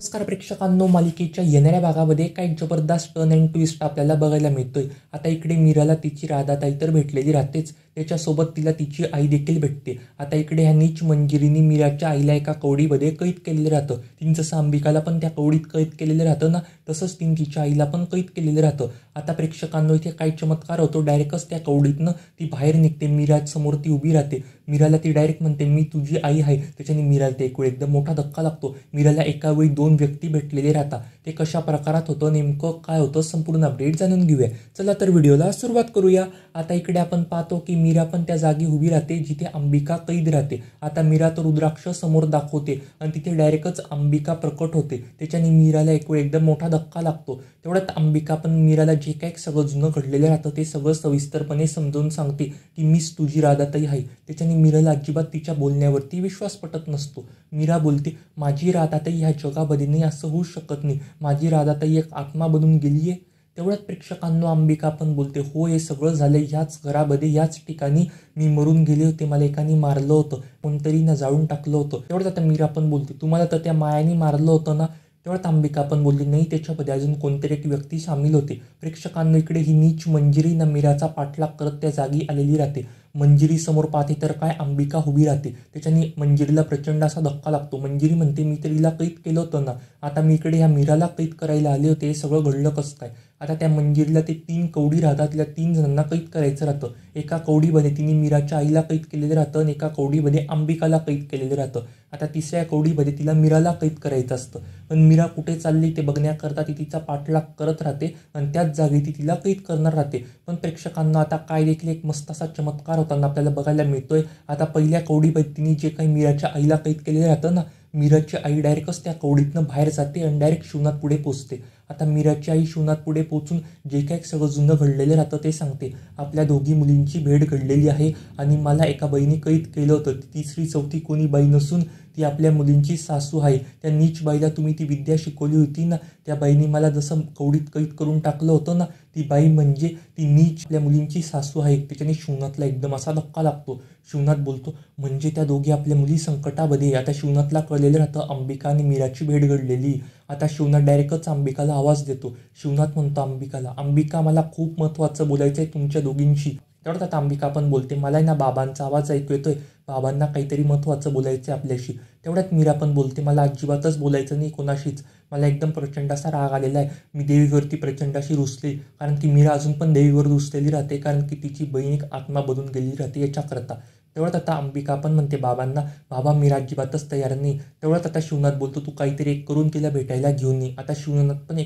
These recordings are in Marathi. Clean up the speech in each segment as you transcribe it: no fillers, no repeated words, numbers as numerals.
नमस्कार प्रेक्षकांनो, मालिकेच्या येणाऱ्या भागामध्ये काही जबरदस्त टर्न अँड ट्विस्ट आपल्याला बघायला मिळतोय. आता इकडे मीराला तिची राधाताई तर भेटलेली राहतेच, त्याच्यासोबत तिला तिची आई देखील भेटते. आता इकडे ह्या नीच मंजिरीने मीराच्या आईला एका कवडीमध्ये कैद केलेलं राहतं. तिने जसं अंबिकाला पण त्या कवडीत कैद केलेलं राहतं ना, तसंच तिने तिच्या आईला पण कैद केलेलं राहतं. आता प्रेक्षकांनो, इथे काय चमत्कार होतो, डायरेक्टच त्या कवडीतनं ती बाहेर निघते. मीरासमोर ती उभी राहते. मीराला ती डायरेक्ट म्हणते, मी तुझी आई आहे. त्याच्याने मीराला ते एक वेळ एकदम मोठा धक्का लागतो. मीराला एका वेळी 2 व्यक्ती भेटलेले राहतात. ते कशा प्रकारात होतं, नेमकं काय होतं, संपूर्ण अपडेट जाणून घेऊया. चला तर व्हिडिओला सुरुवात करूया. आता इकडे आपण पाहतो की मीरा पण त्या जागी उभी राहते जिथे अंबिका कैद राहते. आता मीरा तर रुद्राक्ष समोर दाखवते आणि तिथे डायरेक्टच अंबिका प्रकट होते. त्याच्याने मीराला एक वेळ एकदम मोठा धक्का लागतो. तेवढ्यात अंबिका पण मीराला जे काही सगळं जुनं घडलेलं राहतं ते सगळं सविस्तरपणे समजावून सांगते की मीच तुझी राधाताई आहे. त्याच्याने मीराला अजिबात तिच्या बोलण्यावरती विश्वास पटत नसतो. मीरा बोलते, माझी राधाताई ह्या जगामध्ये नाही, असं होऊ शकत नाही. माझी राधाताई एक आत्मा बनून गेली आहे. तेवढ्यात प्रेक्षकांनो अंबिका पण बोलते, हो हे सगळं झालं ह्याच घरामध्ये, ह्याच ठिकाणी मी मरून गेले होते. मला एकाने मारलं होतं, कोणतरी ना जाळून टाकलं होतं. तेवढ्यात आता मीरा पण बोलते, तुम्हाला तर त्या मायाने मारलं होतं ना. तेवढ्यात अंबिका पण बोलली, नाही, त्याच्यामध्ये अजून कोणतरी एक व्यक्ती सामील होते. प्रेक्षकांनो, इकडे ही नीच मंजिरी ना मीराचा पाठलाग करत त्या जागी आलेली राहते. मंजिरी समोर पाहते तर काय, अंबिका उभी राहते. त्याच्याने मंजिरीला प्रचंड असा धक्का लागतो. मंजिरी म्हणते, मी तर हिला कैद केलं होतं ना, आता मी इकडे ह्या मीराला कैद करायला आले होते, हे सगळं घडलं कसं काय. आता त्या मंजिरीला ते 3 कवडी राहतात, तिला 3 जणांना कैद करायचं राहतं. एका कवडीमध्ये तिने मीराच्या आईला कैद केलेलं राहतं आणि एका कवडीमध्ये अंबिकाला कैद केलेलं राहतं. आता तिसऱ्या कवडीमध्ये तिला मीराला कैद करायचं असतं. पण मीरा कुठे चालली ते बघण्याकरता ती तिचा पाठलाग करत राहते आणि त्याच जागी ती तिला कैद करणार राहते. पण प्रेक्षकांना आता काय देखील एक मस्त असा चमत्कार होताना आपल्याला बघायला मिळतोय. आता पहिल्या कवडीमध्ये तिने जे काही मीराच्या आईला कैद केलेलं राहतं ना, मीराची आई डायरेक्टच त्या कवडीतनं बाहेर जाते आणि डायरेक्ट शिवनाथ पुढे पोचते. आता मीराची आई शिवनाथ पुढे पोचून जे काही सगळं जुनं घडलेलं राहतं ते सांगते. आपल्या दोघी मुलींची भेट घडलेली आहे आणि मला एका बाईने कैद केलं होतं. तिसरी चौथी कोणी बाई नसून ती आपल्या मुलींची सासू आहे. त्या नीच बाईला तुम्ही ती विद्या शिकवली होती ना, त्या बाईने मला जसं कवडीत कैद करून टाकलं होतं ना, ती बाई म्हणजे ती नीच आपल्या मुलींची सासू आहे. त्याच्याने शिवनाथला एकदम असा धक्का लागतो. शिवनाथ बोलतो, म्हणजे त्या दोघी आपल्या मुली संकटामध्ये. आता शिवनाथला कळलेलं राहतं अंबिका आणि मीराची भेट घडलेली. आता शिवनाथ डायरेक्टच अंबिकाला आवाज देतो. शिवनाथ म्हणतो अंबिकाला, अंबिका मला खूप महत्त्वाचं बोलायचं आहे तुमच्या दोघींशी. तेवढ्यात आता अंबिका पण बोलते, मला ना बाबांचा आवाज ऐकू येतोय, बाबांना काहीतरी महत्त्वाचं बोलायचं आहे आपल्याशी. तेवढ्यात मीरा पण बोलते, मला अजिबातच बोलायचं नाही कोणाशीच. मला एकदम प्रचंड असा राग आलेला आहे. मी देवीवरती प्रचंड अशी रुसली, कारण की मीरा अजून पण देवीवर रुसलेली राहते, कारण की तिची बहीण एक आत्मा बनून गेलेली राहते याच्याकरता. तेवढ्यात आता अंबिका पण म्हणते बाबांना, बाबा मी अजिबातच तयार नाही. तेवढ्यात आता शिवनाथ बोलतो, तू काहीतरी एक करून तिला भेटायला घेऊन ये. आता शिवनाथ पण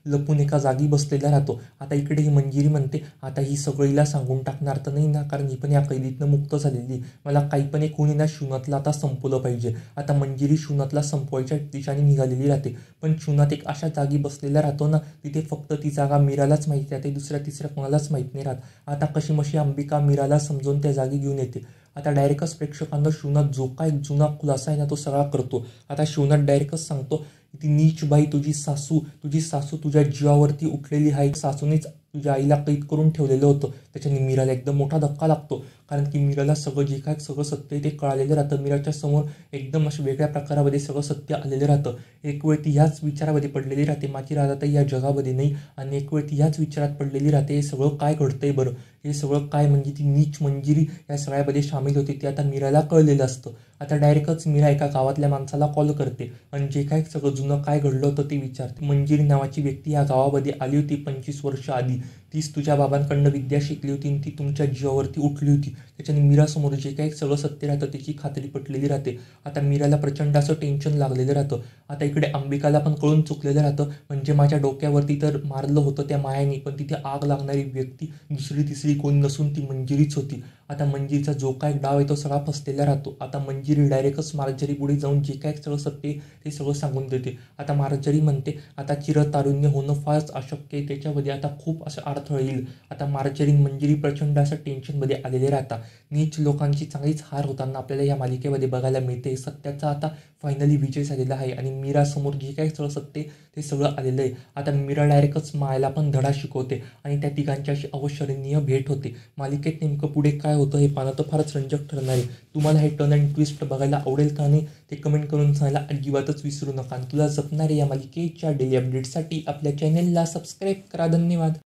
लपून एका जागी बसलेला राहतो. आता इकडे ही मंजिरी म्हणते, आता ही सगळीला सांगून टाकणार तर नाही ना, कारण ही पण या कैदीतनं मुक्त झालेली. मला काही पण एक होऊन ना शिवनाथला आता संपवलं पाहिजे. आता मंजिरी शिवनाथला संपवायच्या दिशेने निघालेली राहते. पण शिवनाथ एक अशा जागी बसलेला राहतो ना, तिथे फक्त ती जागा मीरालाच माहिती राहते, दुसऱ्या तिसऱ्या कोणालाच माहीत नाही राहत. आता कशी मशी अंबिका मीराला समजून त्या जागी घेऊन येते. आता डायरेक्टच प्रेक्षकांना शिवनाथ जो काय जुना खुलासा आहे ना तो सगळा करतो. आता शिवनाथ डायरेक्टच सांगतो, ती नीच बाई तुझी सासू तुझ्या जीवावरती उठलेली आहे. सासूनेच तुझ्या आईला कैद करून ठेवलेलं होतं. त्याच्याने मीराला एकदम मोठा धक्का लागतो, कारण की मीराला सगळं जे काय सगळं सत्य आहे ते कळालेलं राहतं. मीराच्या समोर एकदम असं वेगळ्या प्रकारामध्ये सगळं सत्य आलेलं राहतं. एक वेळ ती ह्याच विचारामध्ये पडलेली राहते, माझी राधाताई या जगामध्ये नाही, आणि एक वेळ ती ह्याच विचारात पडलेली राहते, हे सगळं काय घडतंय बरं, हे सगळं काय, म्हणजे ती नीच मंजिरी या सगळ्यामध्ये सामील होती ते आता मीराला कळलेलं असतं. आता डायरेक्टच मीरा एका गावातल्या माणसाला कॉल करते आणि जे काय सगळं जुनं काय घडलं होतं ते विचारते. मंजिरी नावाची व्यक्ती या गावामध्ये आली होती 25 वर्ष आधी. तीच तुझ्या बाबांकडनं विद्या शिकली होती आणि ती तुमच्या जीवावरती उठली होती. त्याच्याने मीरासमोर जे काही सगळं सत्य राहतं त्याची खात्री पटलेली राहते. आता मीराला प्रचंड असं टेन्शन लागलेलं राहतं. आता इकडे अंबिकाला पण कळून चुकलेलं राहतं, म्हणजे माझ्या डोक्यावरती तर मारलं होतं त्या मायाने, पण तिथे आग लागणारी व्यक्ती दुसरी तिसरी कोणी नसून ती मंजिरीच होती. आता मंजिरीचा जो काय डाव आहे तो सगळा फसलेला राहतो. आता मंजिरी डायरेक्टच मार्जरी पुढे जाऊन जे काय सगळं सत्य ते सगळं सांगून देते. आता मार्जरी म्हणते, आता चिरतारुण्य होणं फारच अशक्य आहे, त्याच्यामध्ये आता खूप असं अडथळा येईल. आता मार्जरीन मंजिरी प्रचंड असं टेन्शनमध्ये आलेले राहतात. नीच लोकांची चांगलीच हार होताना आपल्याला या मालिकेमध्ये बघायला मिळते. सत्याचा आता फायनली विजय झालेला आहे आणि मीरासमोर जे काही सगळं सत्य ते सगळं आलेलं आहे. आता मीरा डायरेक्टच मायला पण धडा शिकवते आणि त्या तिघांची अशी अविस्मरणीय भेट होते. मालिकेत नेमकं पुढे काय होतं हे पाहणं तर फारच रंजक ठरणार आहे. तुम्हाला हे टर्न अँड ट्विस्ट बघायला आवडेल का नाही ते कमेंट करून सांगायला अजिबातच विसरू नका. आणि तुला जपणारे या मालिकेच्या डेली अपडेट्ससाठी आपल्या चॅनेलला सबस्क्राईब करा. धन्यवाद.